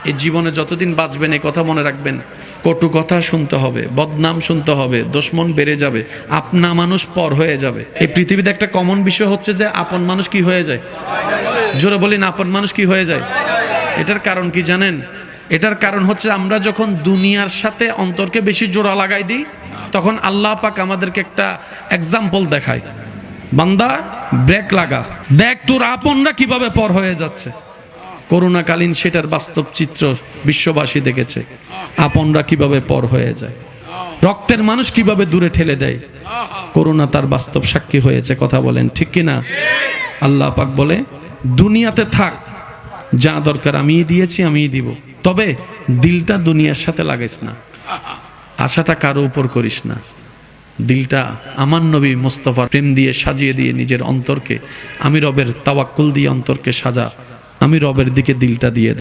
এই জীবনে যতদিন বাঁচবেন এই কথা মনে রাখবেন, কটু কথা শুনতে হবে, বদনাম শুনতে হবে, দুশমন বেড়ে যাবে, আপনা মানুষ পর হয়ে যাবে। এই পৃথিবীতে একটা কমন বিষয় হচ্ছে যে আপন মানুষ কি হয়ে যায়, জোরে বলেন আপন মানুষ কি হয়ে যায়। এটার কারণ কি জানেন? এটার কারণ হচ্ছে আমরা যখন দুনিয়ার সাথে অন্তরকে বেশি জোড়া লাগাই দিই, তখন আল্লাহ পাক আমাদেরকে একটা এক্সাম্পল দেখায়, বান্দা ব্রেক লাগা, দেখ তোর আপনরা কিভাবে পর হয়ে যাচ্ছে। করোনাকালীন সেটার বাস্তব চিত্র বিশ্ববাসী দেখেছে, আপনরা কিভাবে পর হয়ে যায়, রক্তের মানুষ কিভাবে দূরে ঠেলে দেয়। করোনা তার বাস্তব সাক্ষী হয়েছে, কথা বলেন ঠিক কিনা? আল্লাহ পাক বলে দুনিয়াতে থাক, যা দরকার আমিই দিয়েছি, আমিই দিব, তবে দিলটা দুনিয়ার সাথে লাগাইস না, আশাটা কারো উপর করিস না। দিলটা আমার নবী মুস্তাফার প্রেম দিয়ে সাজিয়ে দিয়ে নিজের অন্তরকে, আমি রবের তাওয়াক্কুল দিয়ে অন্তরকে সাজা, আমি রবের দিকে দিলটা দিয়ে দে।